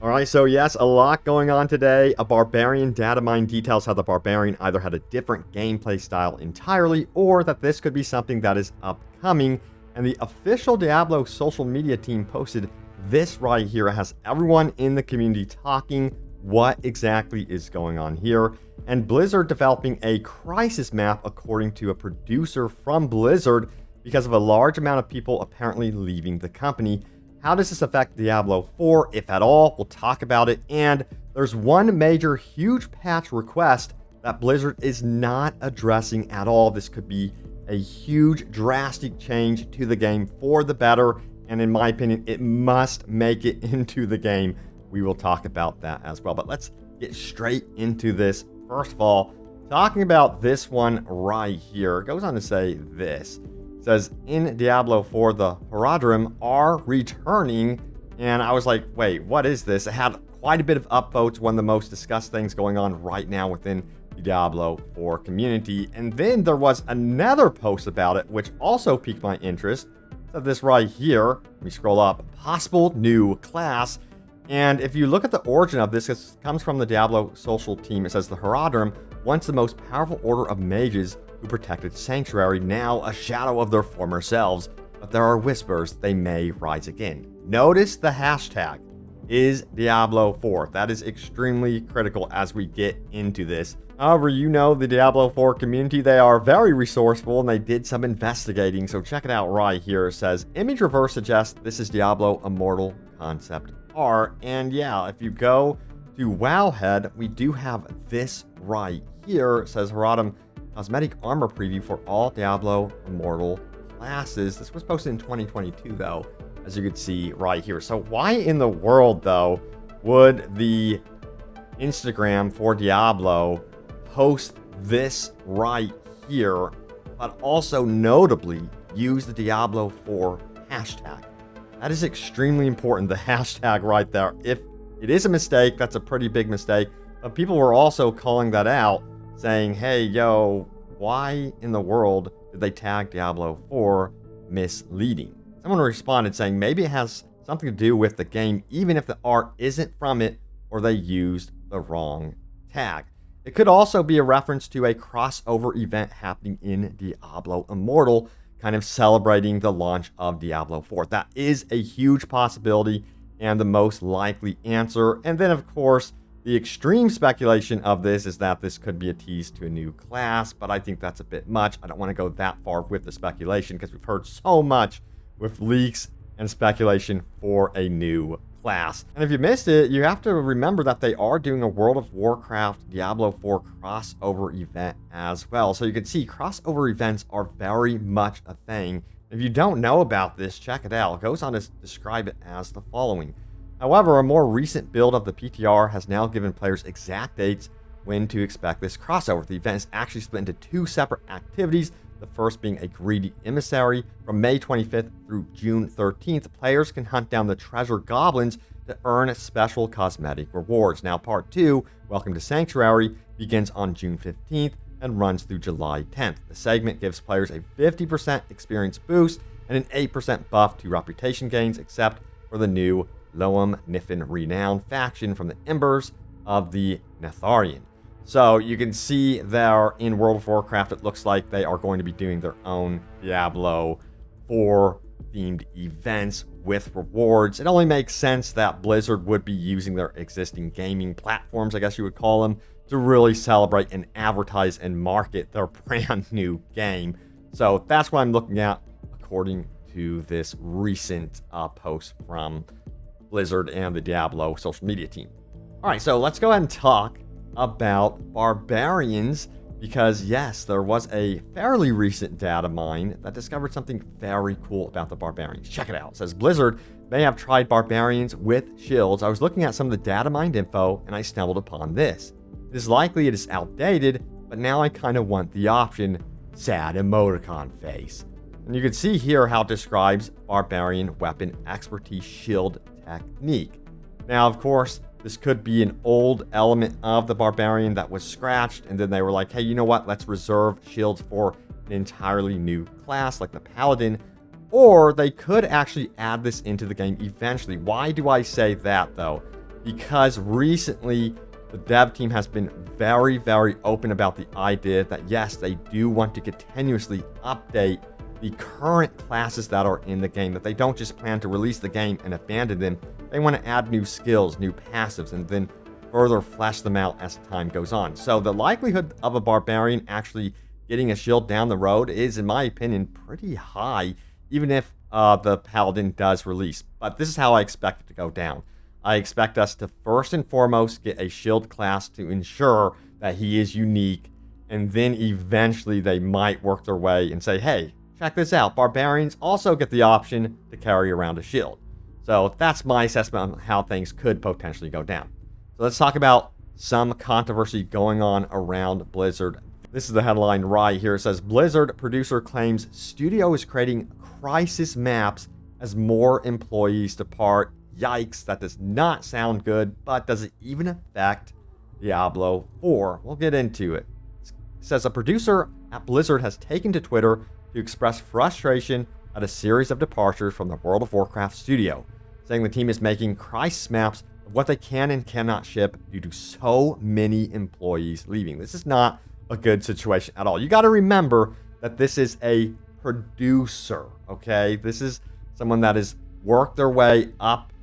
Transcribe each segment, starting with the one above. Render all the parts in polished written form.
Alright, so yes, a lot going on today. A Barbarian datamine details how the Barbarian either had a different gameplay style entirely, or that this could be something that is upcoming. And the official Diablo social media team posted this right here. It has everyone in the community talking what exactly is going on here. And Blizzard developing a crisis map according to a producer from Blizzard because of a large amount of people apparently leaving the company. How does this affect Diablo 4, if at all? We'll talk about it. And there's one major huge patch request that Blizzard is not addressing at all. This could be a huge drastic change to the game for the better. And in my opinion, it must make it into the game. We will talk about that as well. But let's get straight into this. First of all, talking about this one right here, it goes on to say this. It says, in Diablo 4, the Horadrim are returning. And I was like, wait, what is this? It had quite a bit of upvotes, one of the most discussed things going on right now within the Diablo 4 community. And then there was another post about it, which also piqued my interest. So this right here, let me scroll up, possible new class. And if you look at the origin of this, it comes from the Diablo social team. It says the Horadrim, once the most powerful order of mages who protected Sanctuary, now a shadow of their former selves, but there are whispers they may rise again. Notice the hashtag is Diablo 4. That is extremely critical as we get into this. However, you know the Diablo 4 community, they are very resourceful and they did some investigating, so check it out right here. It says, image reverse suggests this is Diablo Immortal concept art. And yeah, if you go to Wowhead, we do have this right here. It says Horadrim cosmetic armor preview for all Diablo Immortal classes. This was posted in 2022 though, as you can see right here. So why in the world though would the Instagram for Diablo post this right here, but also notably use the Diablo 4 hashtag? That is extremely important, the hashtag right there. If it is a mistake, that's a pretty big mistake, but people were also calling that out, saying, hey, yo, why in the world did they tag Diablo 4 misleading? Someone responded saying maybe it has something to do with the game, even if the art isn't from it or they used the wrong tag. It could also be a reference to a crossover event happening in Diablo Immortal, kind of celebrating the launch of Diablo 4. That is a huge possibility and the most likely answer. And then, of course, the extreme speculation of this is that this could be a tease to a new class, but I think that's a bit much. I don't want to go that far with the speculation because we've heard so much with leaks and speculation for a new class. And if you missed it, you have to remember that they are doing a World of Warcraft Diablo 4 crossover event as well. So you can see crossover events are very much a thing. If you don't know about this, check it out. It goes on to describe it as the following. However, a more recent build of the PTR has now given players exact dates when to expect this crossover. The event is actually split into two separate activities, the first being a greedy emissary. From May 25th through June 13th, players can hunt down the treasure goblins to earn special cosmetic rewards. Now, part 2, Welcome to Sanctuary, begins on June 15th and runs through July 10th. The segment gives players a 50% experience boost and an 8% buff to reputation gains, except for the new Loam Niffin Renown faction from the Embers of the Netharian. So you can see there in World of Warcraft, it looks like they are going to be doing their own Diablo 4 themed events with rewards. It only makes sense that Blizzard would be using their existing gaming platforms, I guess you would call them, to really celebrate and advertise and market their brand new game. So that's what I'm looking at according to this recent post from Blizzard and the Diablo social media team. All right, so let's go ahead and talk about Barbarians, because yes, there was a fairly recent data mine that discovered something very cool about the Barbarians. Check it out. It says Blizzard may have tried Barbarians with shields. I was looking at some of the data mined info and I stumbled upon this. It is likely it is outdated, but now I kind of want the option, sad emoticon face. And you can see here how it describes Barbarian weapon expertise shield technique. Now, of course, this could be an old element of the Barbarian that was scratched, and then they were like, hey, you know what? Let's reserve shields for an entirely new class like the Paladin. Or they could actually add this into the game eventually. Why do I say that, though? because recently the dev team has been very, very open about the idea that yes, they do want to continuously update the current classes that are in the game, that they don't just plan to release the game and abandon them. They want to add new skills, new passives, and then further flesh them out as time goes on. So the likelihood of a barbarian actually getting a shield down the road is, in my opinion, pretty high, even if the paladin does release. But this is how I expect it to go down. I expect us to first and foremost get a shield class to ensure that he is unique, and then eventually they might work their way and say, hey, check this out, barbarians also get the option to carry around a shield. So that's my assessment on how things could potentially go down. So let's talk about some controversy going on around Blizzard. This is the headline right here. It says, Blizzard producer claims studio is creating crisis maps as more employees depart. Yikes, that does not sound good, but does it even affect Diablo 4? We'll get into it. It says a producer at Blizzard has taken to Twitter to express frustration at a series of departures from the World of Warcraft studio, saying the team is making crisis maps of what they can and cannot ship due to so many employees leaving. This is not a good situation at all. You got to remember that this is a producer, okay? This is someone that has worked their way up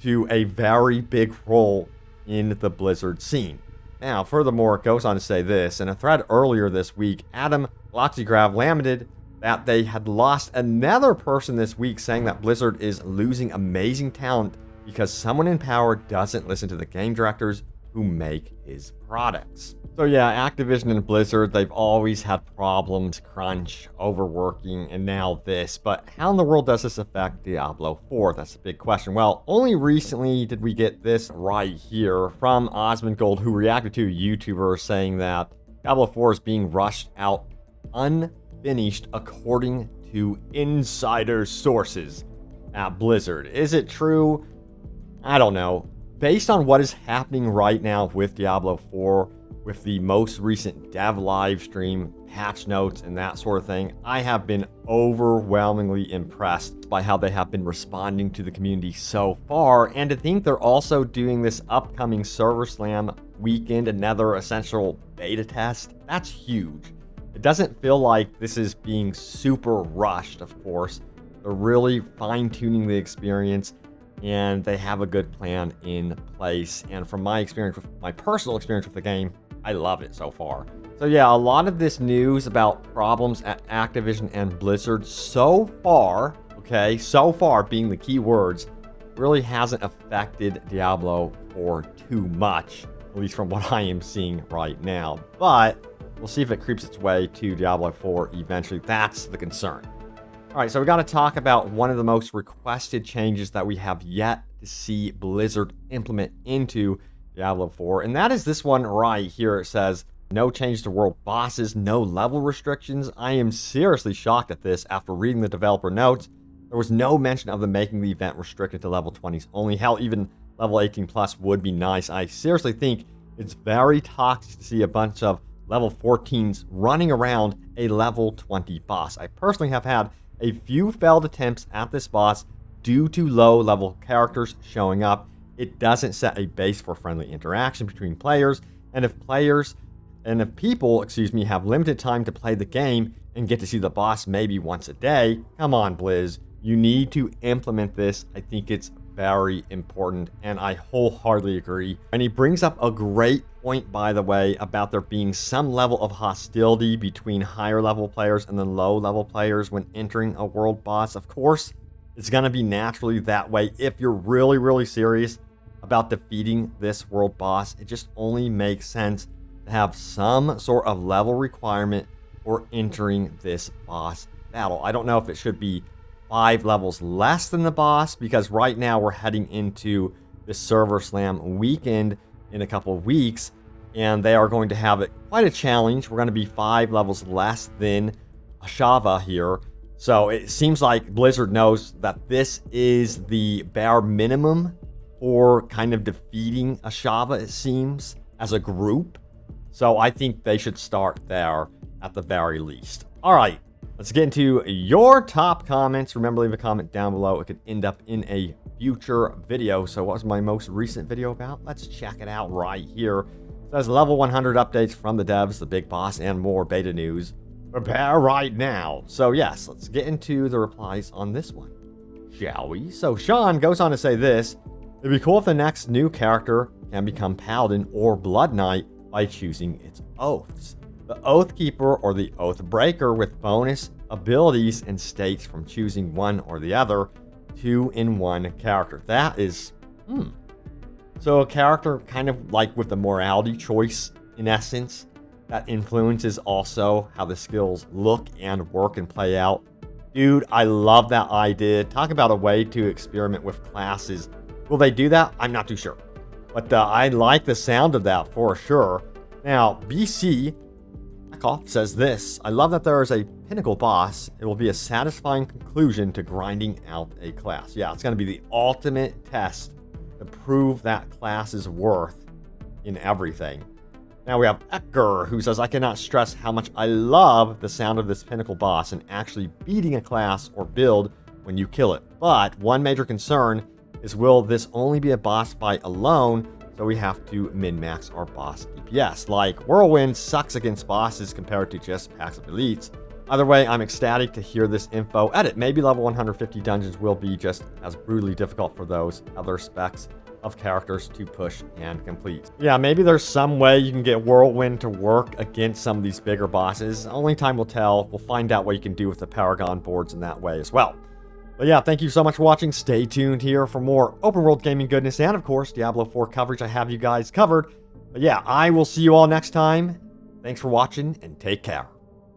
to a very big role in the Blizzard scene. Now, furthermore, it goes on to say this. In a thread earlier this week, Adam Loxigrav lamented that they had lost another person this week, saying that Blizzard is losing amazing talent because someone in power doesn't listen to the game directors who make his products. So yeah, Activision and Blizzard, they've always had problems, crunch, overworking, and now this. But how in the world does this affect Diablo 4? That's the big question. Well, only recently did we get this right here from Osmond Gold, who reacted to a YouTuber saying that Diablo 4 is being rushed out unfinished according to insider sources at Blizzard. Is it true? I don't know. Based on what is happening right now with Diablo 4, with the most recent dev live stream, patch notes, and that sort of thing, I have been overwhelmingly impressed by how they have been responding to the community so far. And to think they're also doing this upcoming Server Slam weekend, another essential beta test, that's huge. It doesn't feel like this is being super rushed, of course. They're really fine-tuning the experience, and they have a good plan in place. And from my experience, my personal experience with the game, I love it so far. So yeah, a lot of this news about problems at Activision and Blizzard so far, okay, so far being the key words, really hasn't affected Diablo 4 too much, at least from what I am seeing right now. But we'll see if it creeps its way to Diablo 4 eventually. That's the concern. All right, so we got to talk about one of the most requested changes that we have yet to see Blizzard implement into Diablo 4, and that is this one right here. It says, no change to world bosses, no level restrictions. I am seriously shocked at this after reading the developer notes. There was no mention of them making the event restricted to level 20s only. Hell, even level 18 plus would be nice. I seriously think it's very toxic to see a bunch of level 14s running around a level 20 boss. I personally have had a few failed attempts at this boss due to low level characters showing up. It doesn't set a base for friendly interaction between players, and if people, have limited time to play the game and get to see the boss maybe once a day, come on, Blizz, you need to implement this. I think it's very important, and I wholeheartedly agree. And he brings up a great point, by the way, about there being some level of hostility between higher level players and then low level players when entering a world boss. Of course, it's going to be naturally that way if you're really, really serious about defeating this world boss. It just only makes sense to have some sort of level requirement for entering this boss battle. I don't know if it should be 5 levels less than the boss, because right now we're heading into the Server Slam weekend in a couple of weeks, and they are going to have it quite a challenge. We're going to be 5 levels less than Ashava here. So it seems like Blizzard knows that this is the bare minimum for kind of defeating Ashava, it seems, as a group. So I think they should start there at the very least. All right, Let's get into your top comments. Remember, leave a comment down below. It could end up in a future video. So what was my most recent video about? Let's check it out right here. It says level 100 updates from the devs, the big boss, and more beta news. Prepare right now. So yes, let's get into the replies on this one, shall we? So Sean goes on to say this: it'd be cool if the next new character can become Paladin or Blood Knight by choosing its oaths. The Oath Keeper or the Oath Breaker with bonus abilities and states from choosing one or the other, 2-in-1 character. That is, So a character kind of like with the morality choice in essence, that influences also how the skills look and work and play out. Dude, I love that idea. Talk about a way to experiment with classes. Will they do that? I'm not too sure. But I like the sound of that for sure. Now, BC says this: I love that there is a pinnacle boss. It will be a satisfying conclusion to grinding out a class. Yeah, it's going to be the ultimate test to prove that class's worth in everything. Now we have Ecker, who says, I cannot stress how much I love the sound of this pinnacle boss and actually beating a class or build when you kill it. But one major concern is, will this only be a boss fight alone? So we have to min-max our boss DPS. Like, Whirlwind sucks against bosses compared to just packs of elites. Either way, I'm ecstatic to hear this info. Edit, maybe level 150 dungeons will be just as brutally difficult for those other specs of characters to push and complete. Yeah, maybe there's some way you can get Whirlwind to work against some of these bigger bosses. Only time will tell. We'll find out what you can do with the Paragon boards in that way as well. But yeah, thank you so much for watching. Stay tuned here for more open world gaming goodness and, of course, Diablo 4 coverage. I have you guys covered. But yeah, I will see you all next time. Thanks for watching and take care.